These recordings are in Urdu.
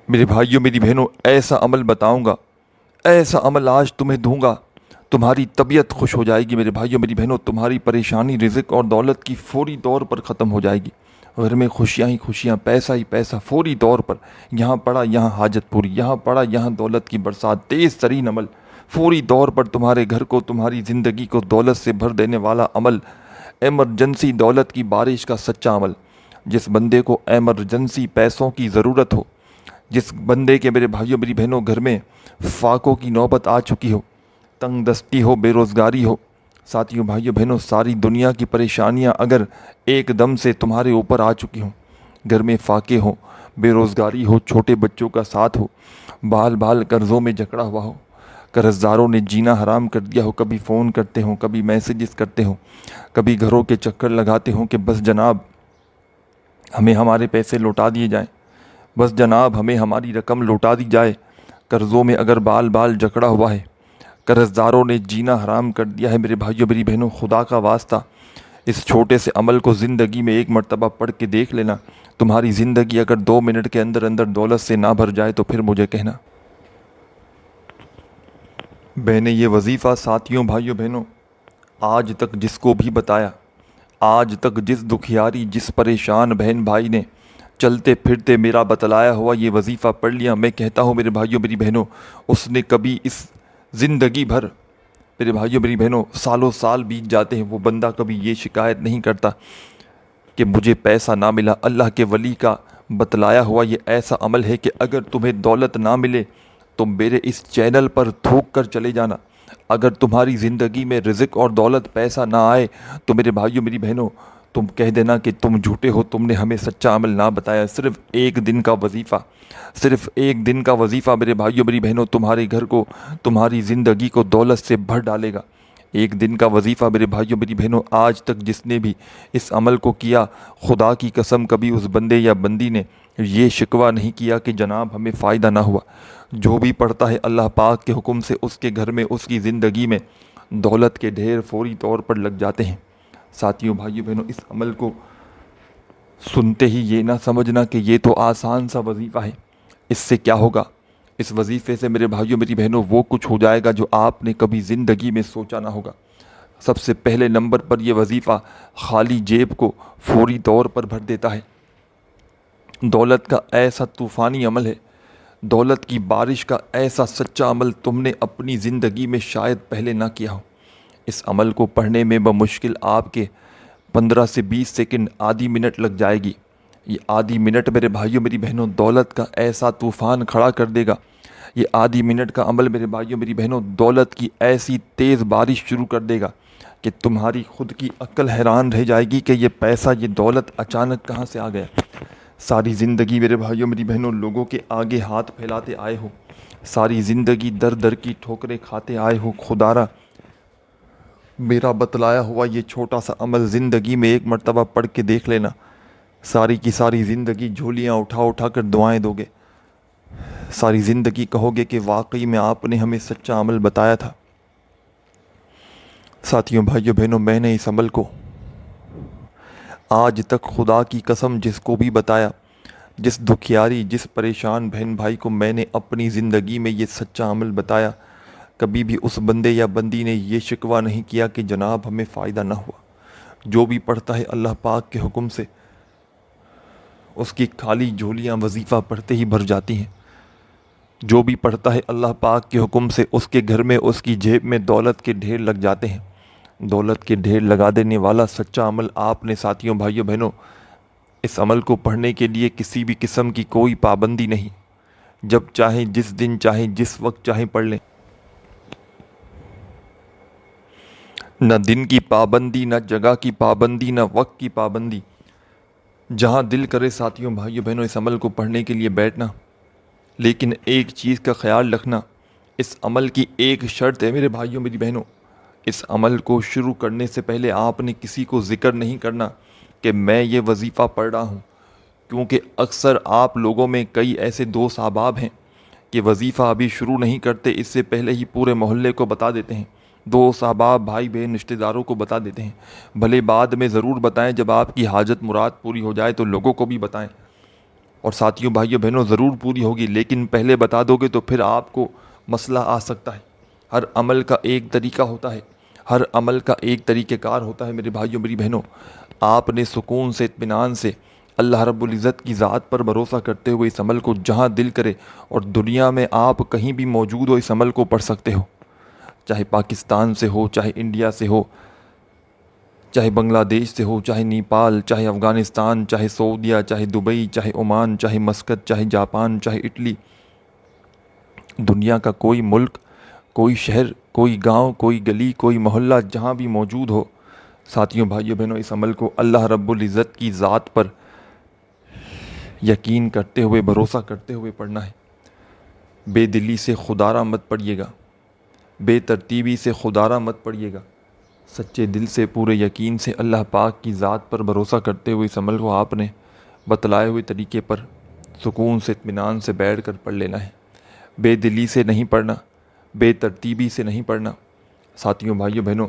میرے بھائیوں میری بہنوں، ایسا عمل بتاؤں گا، ایسا عمل آج تمہیں دوں گا، تمہاری طبیعت خوش ہو جائے گی میرے بھائیوں میری بہنوں، تمہاری پریشانی رزق اور دولت کی فوری طور پر ختم ہو جائے گی۔ گھر میں خوشیاں ہی خوشیاں، پیسہ ہی پیسہ، فوری طور پر، یہاں پڑا یہاں حاجت پوری، یہاں پڑا یہاں دولت کی برسات، تیز ترین عمل، فوری طور پر تمہارے گھر کو، تمہاری زندگی کو دولت سے بھر دینے والا عمل، ایمرجنسی دولت کی بارش کا سچا عمل۔ جس بندے کو ایمرجنسی پیسوں کی ضرورت ہو، جس بندے کے میرے بھائیوں میری بہنوں گھر میں فاقوں کی نوبت آ چکی ہو، تنگ دستی ہو، بے روزگاری ہو، ساتھیوں بھائیوں بہنوں ساری دنیا کی پریشانیاں اگر ایک دم سے تمہارے اوپر آ چکی ہوں، گھر میں فاقے ہوں، بے روزگاری ہو، چھوٹے بچوں کا ساتھ ہو، بال بال قرضوں میں جکڑا ہوا ہو، قرض داروں نے جینا حرام کر دیا ہو، کبھی فون کرتے ہوں، کبھی میسیجز کرتے ہوں، کبھی گھروں کے چکر لگاتے ہوں کہ بس جناب ہمیں ہمارے پیسے لوٹا دیے جائیں، بس جناب ہمیں ہماری رقم لوٹا دی جائے۔ قرضوں میں اگر بال بال جکڑا ہوا ہے، قرض داروں نے جینا حرام کر دیا ہے، میرے بھائیوں میری بہنوں خدا کا واسطہ اس چھوٹے سے عمل کو زندگی میں ایک مرتبہ پڑھ کے دیکھ لینا۔ تمہاری زندگی اگر 2 منٹ کے اندر اندر دولت سے نہ بھر جائے تو پھر مجھے کہنا۔ میں نے یہ وظیفہ ساتھیوں بھائیوں بہنوں آج تک جس کو بھی بتایا، آج تک جس دکھیاری جس پریشان بہن بھائی نے چلتے پھرتے میرا بتلایا ہوا یہ وظیفہ پڑھ لیا، میں کہتا ہوں میرے بھائیوں میری بہنوں اس نے کبھی اس زندگی بھر، میرے بھائیوں میری بہنوں سالوں سال بیت جاتے ہیں، وہ بندہ کبھی یہ شکایت نہیں کرتا کہ مجھے پیسہ نہ ملا۔ اللہ کے ولی کا بتلایا ہوا یہ ایسا عمل ہے کہ اگر تمہیں دولت نہ ملے تو میرے اس چینل پر تھوک کر چلے جانا۔ اگر تمہاری زندگی میں رزق اور دولت پیسہ نہ آئے تو میرے بھائیوں میری بہنوں تم کہہ دینا کہ تم جھوٹے ہو، تم نے ہمیں سچا عمل نہ بتایا۔ صرف ایک دن کا وظیفہ، صرف ایک دن کا وظیفہ میرے بھائیوں میری بہنوں تمہارے گھر کو، تمہاری زندگی کو دولت سے بھر ڈالے گا۔ ایک دن کا وظیفہ میرے بھائیوں میری بہنوں آج تک جس نے بھی اس عمل کو کیا، خدا کی قسم کبھی اس بندے یا بندی نے یہ شکوہ نہیں کیا کہ جناب ہمیں فائدہ نہ ہوا۔ جو بھی پڑھتا ہے اللہ پاک کے حکم سے اس کے گھر میں، اس کی زندگی میں دولت کے ڈھیر فوری طور پر لگ جاتے ہیں۔ ساتھیوں بھائیوں بہنوں اس عمل کو سنتے ہی یہ نہ سمجھنا کہ یہ تو آسان سا وظیفہ ہے، اس سے کیا ہوگا۔ اس وظیفے سے میرے بھائیوں میری بہنوں وہ کچھ ہو جائے گا جو آپ نے کبھی زندگی میں سوچا نہ ہوگا۔ سب سے پہلے نمبر پر یہ وظیفہ خالی جیب کو فوری طور پر بھر دیتا ہے۔ دولت کا ایسا طوفانی عمل ہے، دولت کی بارش کا ایسا سچا عمل تم نے اپنی زندگی میں شاید پہلے نہ کیا ہو۔ اس عمل کو پڑھنے میں بمشکل آپ کے 15 سے 20 سیکنڈ، آدھی منٹ لگ جائے گی۔ یہ آدھی منٹ میرے بھائیوں میری بہنوں دولت کا ایسا طوفان کھڑا کر دے گا۔ یہ آدھی منٹ کا عمل میرے بھائیوں میری بہنوں دولت کی ایسی تیز بارش شروع کر دے گا کہ تمہاری خود کی عقل حیران رہ جائے گی کہ یہ پیسہ، یہ دولت اچانک کہاں سے آ گیا۔ ساری زندگی میرے بھائیوں میری بہنوں لوگوں کے آگے ہاتھ پھیلاتے آئے ہو، ساری زندگی در در کی ٹھوکریں کھاتے آئے ہو، خدارا میرا بتلایا ہوا یہ چھوٹا سا عمل زندگی میں ایک مرتبہ پڑھ کے دیکھ لینا، ساری کی ساری زندگی جھولیاں اٹھا اٹھا کر دعائیں دو گے، ساری زندگی کہو گے کہ واقعی میں آپ نے ہمیں سچا عمل بتایا تھا۔ ساتھیوں بھائیوں بہنوں میں نے اس عمل کو آج تک خدا کی قسم جس کو بھی بتایا، جس دکھیاری جس پریشان بہن بھائی کو میں نے اپنی زندگی میں یہ سچا عمل بتایا، کبھی بھی اس بندے یا بندی نے یہ شکوہ نہیں کیا کہ جناب ہمیں فائدہ نہ ہوا۔ جو بھی پڑھتا ہے اللہ پاک کے حکم سے اس کی خالی جھولیاں وظیفہ پڑھتے ہی بھر جاتی ہیں۔ جو بھی پڑھتا ہے اللہ پاک کے حکم سے اس کے گھر میں، اس کی جیب میں دولت کے ڈھیر لگ جاتے ہیں۔ دولت کے ڈھیر لگا دینے والا سچا عمل آپ نے ساتھیوں بھائیوں بہنوں اس عمل کو پڑھنے کے لیے کسی بھی قسم کی کوئی پابندی نہیں، جب چاہیں جس دن چاہیں جس وقت چاہیں پڑھ لیں، نہ دن کی پابندی، نہ جگہ کی پابندی، نہ وقت کی پابندی، جہاں دل کرے ساتھیوں بھائیوں بہنوں اس عمل کو پڑھنے کے لیے بیٹھنا۔ لیکن ایک چیز کا خیال رکھنا، اس عمل کی ایک شرط ہے میرے بھائیوں میری بہنوں، اس عمل کو شروع کرنے سے پہلے آپ نے کسی کو ذکر نہیں کرنا کہ میں یہ وظیفہ پڑھ رہا ہوں، کیونکہ اکثر آپ لوگوں میں کئی ایسے دوست احباب ہیں کہ وظیفہ ابھی شروع نہیں کرتے، اس سے پہلے ہی پورے محلے کو بتا دیتے ہیں، دوست احباب بھائی بہن رشتہ داروں کو بتا دیتے ہیں۔ بھلے بعد میں ضرور بتائیں، جب آپ کی حاجت مراد پوری ہو جائے تو لوگوں کو بھی بتائیں، اور ساتھیوں بھائیوں بہنوں ضرور پوری ہوگی، لیکن پہلے بتا دو گے تو پھر آپ کو مسئلہ آ سکتا ہے۔ ہر عمل کا ایک طریقہ ہوتا ہے، ہر عمل کا ایک طریقہ کار ہوتا ہے میرے بھائیوں میری بہنوں۔ آپ نے سکون سے اطمینان سے اللہ رب العزت کی ذات پر بھروسہ کرتے ہوئے اس عمل کو جہاں دل کرے اور دنیا میں آپ کہیں بھی موجود ہو اس عمل کو پڑھ سکتے ہو، چاہے پاکستان سے ہو، چاہے انڈیا سے ہو، چاہے بنگلہ دیش سے ہو، چاہے نیپال، چاہے افغانستان، چاہے سعودیہ، چاہے دبئی، چاہے عمان، چاہے مسقط، چاہے جاپان، چاہے اٹلی، دنیا کا کوئی ملک، کوئی شہر، کوئی گاؤں، کوئی گلی، کوئی محلہ جہاں بھی موجود ہو، ساتھیوں بھائیوں بہنوں اس عمل کو اللہ رب العزت کی ذات پر یقین کرتے ہوئے بھروسہ کرتے ہوئے پڑھنا ہے۔ بے دلی سے خودارہ مت پڑھیے گا، بے ترتیبی سے خودارہ مت پڑھیے گا، سچے دل سے پورے یقین سے اللہ پاک کی ذات پر بھروسہ کرتے ہوئے اس عمل کو آپ نے بتلائے ہوئے طریقے پر سکون سے اطمینان سے بیٹھ کر پڑھ لینا ہے۔ بے دلی سے نہیں پڑھنا، بے ترتیبی سے نہیں پڑھنا۔ ساتھیوں بھائیوں بہنوں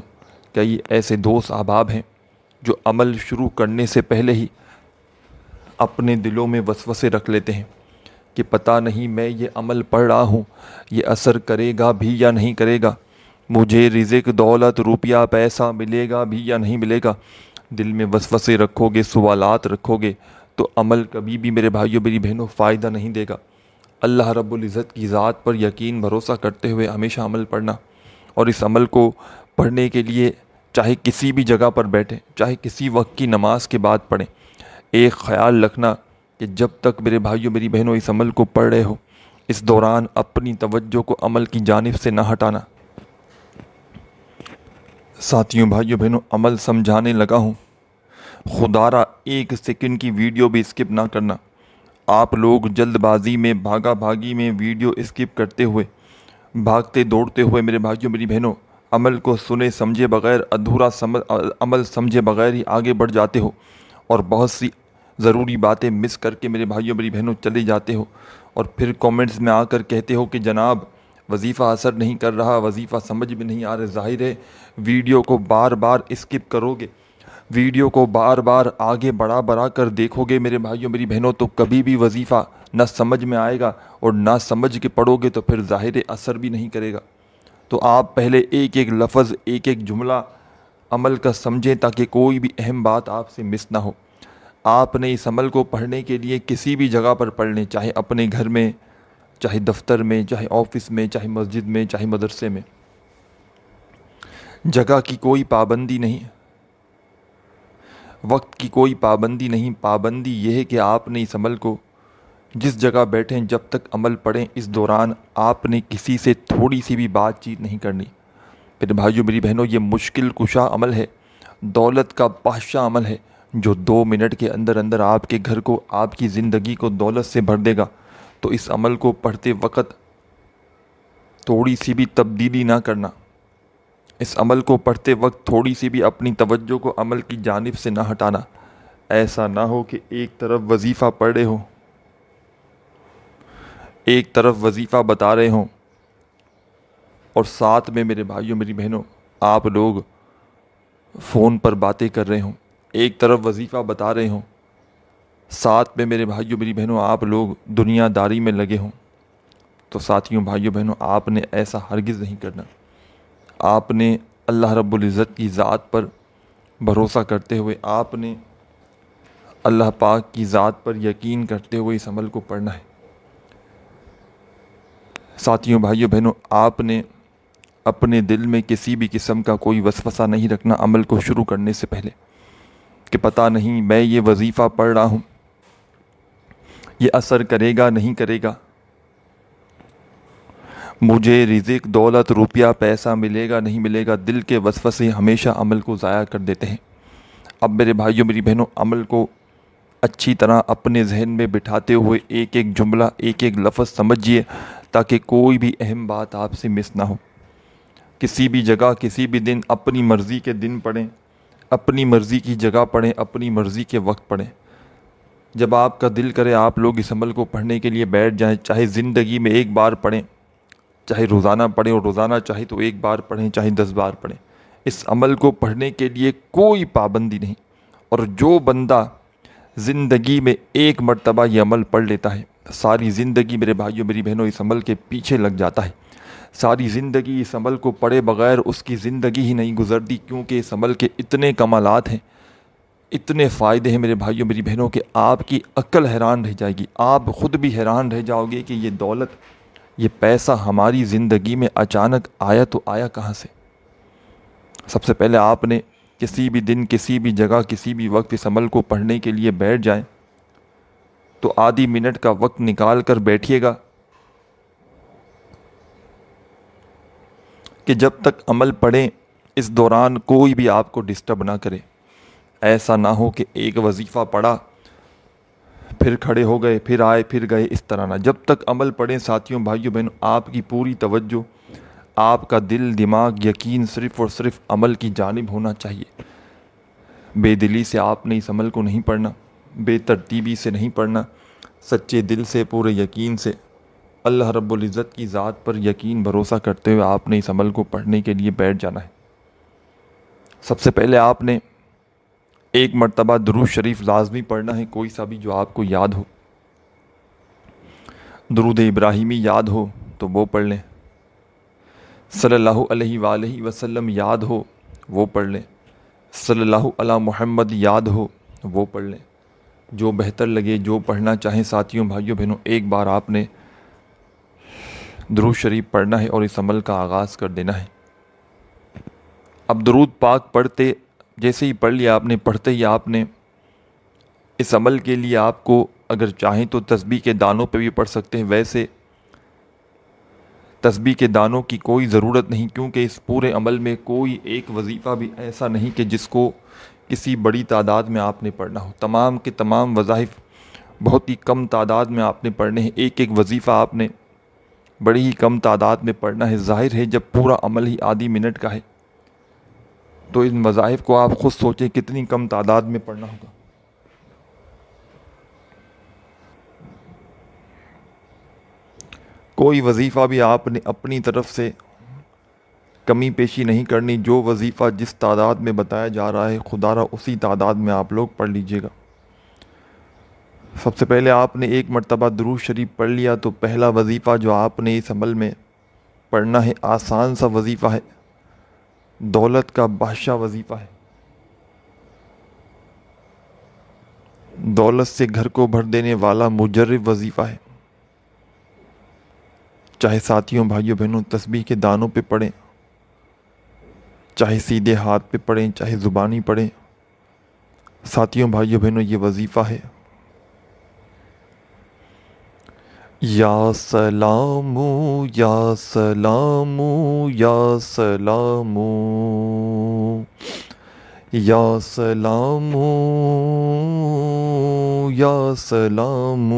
کئی ایسے دوست احباب ہیں جو عمل شروع کرنے سے پہلے ہی اپنے دلوں میں وسوسے رکھ لیتے ہیں کہ پتہ نہیں میں یہ عمل پڑھ رہا ہوں یہ اثر کرے گا بھی یا نہیں کرے گا، مجھے رزق دولت روپیہ پیسہ ملے گا بھی یا نہیں ملے گا۔ دل میں وسوسے رکھو گے، سوالات رکھو گے تو عمل کبھی بھی میرے بھائیوں میری بہنوں فائدہ نہیں دے گا۔ اللہ رب العزت کی ذات پر یقین بھروسہ کرتے ہوئے ہمیشہ عمل پڑھنا، اور اس عمل کو پڑھنے کے لیے چاہے کسی بھی جگہ پر بیٹھیں، چاہے کسی وقت کی نماز کے بعد پڑھیں، ایک خیال رکھنا کہ جب تک میرے بھائیوں میری بہنوں اس عمل کو پڑھ رہے ہو اس دوران اپنی توجہ کو عمل کی جانب سے نہ ہٹانا۔ ساتھیوں بھائیوں بہنوں عمل سمجھانے لگا ہوں، خدارہ ایک سیکنڈ کی ویڈیو بھی اسکپ نہ کرنا۔ آپ لوگ جلد بازی میں بھاگا بھاگی میں ویڈیو اسکپ کرتے ہوئے، بھاگتے دوڑتے ہوئے میرے بھائیوں میری بہنوں عمل کو سنے سمجھے بغیر عمل سمجھے بغیر ہی آگے بڑھ جاتے ہو اور بہت سی ضروری باتیں مس کر کے میرے بھائیوں میری بہنوں چلے جاتے ہو، اور پھر کومنٹس میں آ کر کہتے ہو کہ جناب وظیفہ اثر نہیں کر رہا، وظیفہ سمجھ میں نہیں آ رہا۔ ظاہر ہے ویڈیو کو بار بار اسکپ کرو گے، ویڈیو کو بار بار آگے بڑھا کر دیکھو گے میرے بھائیوں میری بہنوں تو کبھی بھی وظیفہ نہ سمجھ میں آئے گا، اور نہ سمجھ کے پڑھو گے تو پھر ظاہر اثر بھی نہیں کرے گا۔ تو آپ پہلے ایک ایک لفظ، ایک ایک جملہ عمل کا سمجھیں تاکہ کوئی بھی اہم بات آپ سے مس نہ ہو۔ آپ نے اس عمل کو پڑھنے کے لیے کسی بھی جگہ پر پڑھ لیں، چاہے اپنے گھر میں، چاہے دفتر میں، چاہے آفس میں، چاہے مسجد میں، چاہے مدرسے میں، جگہ کی کوئی پابندی نہیں، وقت کی کوئی پابندی نہیں۔ پابندی یہ ہے کہ آپ نے اس عمل کو جس جگہ بیٹھیں جب تک عمل پڑھیں اس دوران آپ نے کسی سے تھوڑی سی بھی بات چیت نہیں کرنی۔ میرے بھائیوں میری بہنوں یہ مشکل کشا عمل ہے، دولت کا بادشاہ عمل ہے جو 2 منٹ کے اندر اندر آپ کے گھر کو، آپ کی زندگی کو دولت سے بھر دے گا۔ تو اس عمل کو پڑھتے وقت تھوڑی سی بھی تبدیلی نہ کرنا، اس عمل کو پڑھتے وقت تھوڑی سی بھی اپنی توجہ کو عمل کی جانب سے نہ ہٹانا۔ ایسا نہ ہو کہ ایک طرف وظیفہ پڑھ رہے ہوں، ایک طرف وظیفہ بتا رہے ہوں اور ساتھ میں میرے بھائیوں میری بہنوں آپ لوگ فون پر باتیں کر رہے ہوں، ایک طرف وظیفہ بتا رہے ہوں، ساتھ میں میرے بھائیوں میری بہنوں آپ لوگ دنیا داری میں لگے ہوں۔ تو ساتھیوں بھائیوں بہنوں آپ نے ایسا ہرگز نہیں کرنا۔ آپ نے اللہ رب العزت کی ذات پر بھروسہ کرتے ہوئے، آپ نے اللہ پاک کی ذات پر یقین کرتے ہوئے اس عمل کو پڑھنا ہے۔ ساتھیوں بھائیوں بہنوں آپ نے اپنے دل میں کسی بھی قسم کا کوئی وسوسہ نہیں رکھنا عمل کو شروع کرنے سے پہلے کہ پتہ نہیں میں یہ وظیفہ پڑھ رہا ہوں یہ اثر کرے گا نہیں کرے گا، مجھے رزق دولت روپیہ پیسہ ملے گا نہیں ملے گا۔ دل کے وسوسے ہمیشہ عمل کو ضائع کر دیتے ہیں۔ اب میرے بھائیوں میری بہنوں عمل کو اچھی طرح اپنے ذہن میں بٹھاتے ہوئے ایک ایک جملہ، ایک ایک لفظ سمجھیے تاکہ کوئی بھی اہم بات آپ سے مس نہ ہو۔ کسی بھی جگہ کسی بھی دن اپنی مرضی کے دن پڑھیں، اپنی مرضی کی جگہ پڑھیں، اپنی مرضی کے وقت پڑھیں۔ جب آپ کا دل کرے آپ لوگ اس عمل کو پڑھنے کے لیے بیٹھ جائیں، چاہے زندگی میں ایک بار پڑھیں، چاہے روزانہ پڑھیں، اور روزانہ چاہے تو ایک بار پڑھیں، چاہے 10 بار پڑھیں۔ اس عمل کو پڑھنے کے لیے کوئی پابندی نہیں، اور جو بندہ زندگی میں ایک مرتبہ یہ عمل پڑھ لیتا ہے، ساری زندگی میرے بھائیوں میری بہنوں اس عمل کے پیچھے لگ جاتا ہے، ساری زندگی اس عمل کو پڑھے بغیر اس کی زندگی ہی نہیں گزرتی، کیونکہ اس عمل کے اتنے کمالات ہیں، اتنے فائدے ہیں میرے بھائیوں میری بہنوں کہ آپ کی عقل حیران رہ جائے گی، آپ خود بھی حیران رہ جاؤ گے کہ یہ دولت، یہ پیسہ ہماری زندگی میں اچانک آیا تو آیا کہاں سے۔ سب سے پہلے آپ نے کسی بھی دن، کسی بھی جگہ، کسی بھی وقت اس عمل کو پڑھنے کے لیے بیٹھ جائیں تو آدھی منٹ کا وقت نکال کر بیٹھیے گا کہ جب تک عمل پڑھیں اس دوران کوئی بھی آپ کو ڈسٹرب نہ کرے۔ ایسا نہ ہو کہ ایک وظیفہ پڑھا پھر کھڑے ہو گئے، پھر آئے، پھر گئے، اس طرح نہ۔ جب تک عمل پڑھیں ساتھیوں بھائیوں بہنوں، آپ کی پوری توجہ، آپ کا دل، دماغ، یقین صرف اور صرف عمل کی جانب ہونا چاہیے۔ بے دلی سے آپ نے اس عمل کو نہیں پڑھنا، بے ترتیبی سے نہیں پڑھنا، سچے دل سے، پورے یقین سے، اللہ رب العزت کی ذات پر یقین بھروسہ کرتے ہوئے آپ نے اس عمل کو پڑھنے کے لیے بیٹھ جانا ہے۔ سب سے پہلے آپ نے ایک مرتبہ درود شریف لازمی پڑھنا ہے، کوئی سا بھی جو آپ کو یاد ہو۔ درود ابراہیمی یاد ہو تو وہ پڑھ لیں، صلی اللہ علیہ وآلہ وسلم یاد ہو وہ پڑھ لیں، صلی اللہ علی محمد یاد ہو وہ پڑھ لیں، جو بہتر لگے، جو پڑھنا چاہیں ساتھیوں بھائیوں بہنوں، ایک بار آپ نے درود شریف پڑھنا ہے اور اس عمل کا آغاز کر دینا ہے۔ اب درود پاک پڑھتے جیسے ہی پڑھ لیا آپ نے، پڑھتے ہی آپ نے اس عمل کے لیے آپ کو اگر چاہیں تو تسبیح کے دانوں پہ بھی پڑھ سکتے ہیں، ویسے تسبیح کے دانوں کی کوئی ضرورت نہیں، کیونکہ اس پورے عمل میں کوئی ایک وظیفہ بھی ایسا نہیں کہ جس کو کسی بڑی تعداد میں آپ نے پڑھنا ہو۔ تمام کے تمام وظائف بہت ہی کم تعداد میں آپ نے پڑھنے ہیں، ایک ایک وظیفہ آپ نے بڑی ہی کم تعداد میں پڑھنا ہے۔ ظاہر ہے جب پورا عمل ہی آدھی منٹ کا ہے تو ان وظائف کو آپ خود سوچیں کتنی کم تعداد میں پڑھنا ہوگا۔ کوئی وظیفہ بھی آپ نے اپنی طرف سے کمی پیشی نہیں کرنی، جو وظیفہ جس تعداد میں بتایا جا رہا ہے خدا را اسی تعداد میں آپ لوگ پڑھ لیجئے گا۔ سب سے پہلے آپ نے ایک مرتبہ درود شریف پڑھ لیا تو پہلا وظیفہ جو آپ نے اس عمل میں پڑھنا ہے آسان سا وظیفہ ہے، دولت کا بادشاہ وظیفہ ہے، دولت سے گھر کو بھر دینے والا مجرب وظیفہ ہے۔ چاہے ساتھیوں بھائیوں بہنوں تسبیح کے دانوں پہ پڑھیں، چاہے سیدھے ہاتھ پہ پڑھیں، چاہے زبانی پڑھیں، ساتھیوں بھائیوں بہنوں یہ وظیفہ ہے۔ یا سلام یا سلام یا سلام یا سلام یا سلام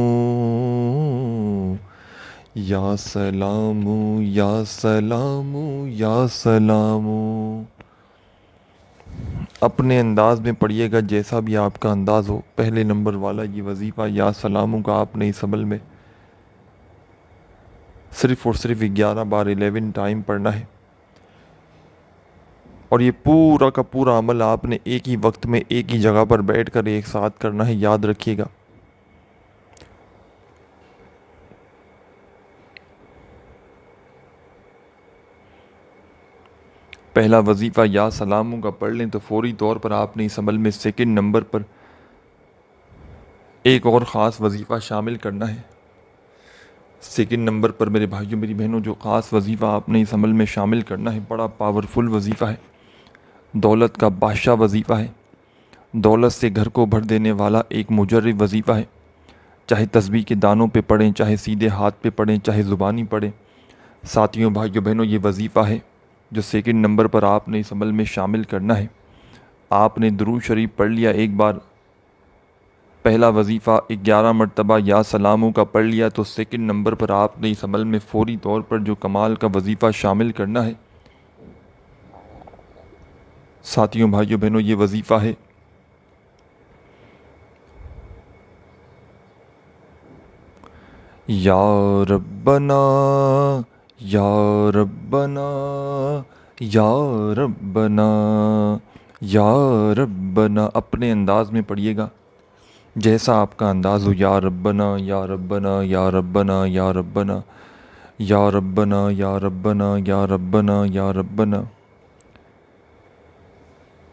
یا سلام یا سلام یا سلام۔ اپنے انداز میں پڑھیے گا جیسا بھی آپ کا انداز ہو۔ پہلے نمبر والا یہ وظیفہ یا سلام کا آپ نے اس عمل میں صرف اور صرف 11 بار 11 ٹائم پڑھنا ہے، اور یہ پورا کا پورا عمل آپ نے ایک ہی وقت میں ایک ہی جگہ پر بیٹھ کر ایک ساتھ کرنا ہے، یاد رکھیے گا۔ پہلا وظیفہ یا سلاموں کا پڑھ لیں تو فوری طور پر آپ نے اس عمل میں سیکنڈ نمبر پر ایک اور خاص وظیفہ شامل کرنا ہے۔ سیکنڈ نمبر پر میرے بھائیوں میری بہنوں جو خاص وظیفہ آپ نے اس عمل میں شامل کرنا ہے بڑا پاورفل وظیفہ ہے، دولت کا بادشاہ وظیفہ ہے، دولت سے گھر کو بھر دینے والا ایک مجرب وظیفہ ہے۔ چاہے تسبیح کے دانوں پہ پڑھیں، چاہے سیدھے ہاتھ پہ پڑھیں، چاہے زبانی پڑھیں، ساتھیوں بھائیوں بہنوں یہ وظیفہ ہے جو سیکنڈ نمبر پر آپ نے اس عمل میں شامل کرنا ہے۔ آپ نے درود شریف پڑھ لیا ایک بار، پہلا وظیفہ 11 مرتبہ یا سلاموں کا پڑھ لیا تو سیکنڈ نمبر پر آپ نے اس عمل میں فوری طور پر جو کمال کا وظیفہ شامل کرنا ہے ساتھیوں بھائیوں بہنوں یہ وظیفہ ہے یا ربنا یا ربنا یا ربنا یا ربنا۔ اپنے انداز میں پڑھیے گا، جیسا آپ کا انداز ہو، یا ربنا یا ربنا یا ربنا یا ربنا یا ربنا یا ربنا یا ربنا یا ربنا۔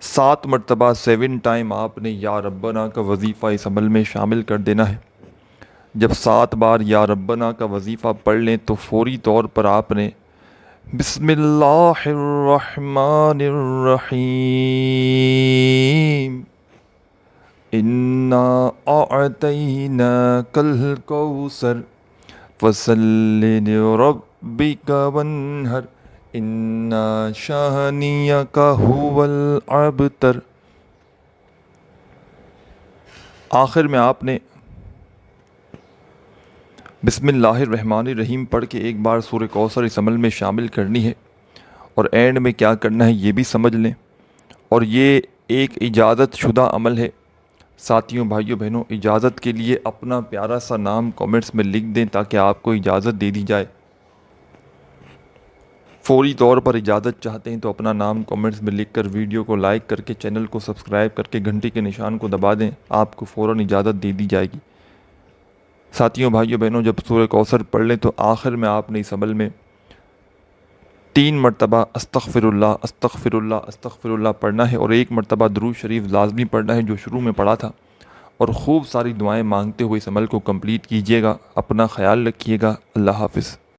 7 مرتبہ 7 ٹائم آپ نے یا ربنا کا وظیفہ اس عمل میں شامل کر دینا ہے۔ جب 7 بار یا ربنا کا وظیفہ پڑھ لیں تو فوری طور پر آپ نے بسم اللہ الرحمن الرحیم انا اعطیناک الکوثر فصل لربک وانحر انا شانیک ھو الابتر۔ آخر میں آپ نے بسم اللہ الرحمن الرحیم پڑھ کے ایک بار سورہ کوثر اس عمل میں شامل کرنی ہے، اور اینڈ میں کیا کرنا ہے یہ بھی سمجھ لیں۔ اور یہ ایک اجازت شدہ عمل ہے۔ ساتھیوں، بھائیوں، بہنوں، اجازت کے لیے اپنا پیارا سا نام کومنٹس میں لکھ دیں تاکہ آپ کو اجازت دے دی جائے۔ فوری طور پر اجازت چاہتے ہیں تو اپنا نام کومنٹس میں لکھ کر ویڈیو کو لائک کر کے چینل کو سبسکرائب کر کے گھنٹی کے نشان کو دبا دیں، آپ کو فوراً اجازت دے دی جائے گی۔ ساتھیوں، بھائیوں، بہنوں، جب سورہ کوثر پڑھ لیں تو آخر میں آپ نے اس عمل میں 3 مرتبہ استغفر اللہ استغفر اللہ استغفر اللہ پڑھنا ہے، اور 1 مرتبہ درود شریف لازمی پڑھنا ہے جو شروع میں پڑھا تھا، اور خوب ساری دعائیں مانگتے ہوئے اس عمل کو کمپلیٹ کیجیے گا۔ اپنا خیال رکھیے گا۔ اللہ حافظ۔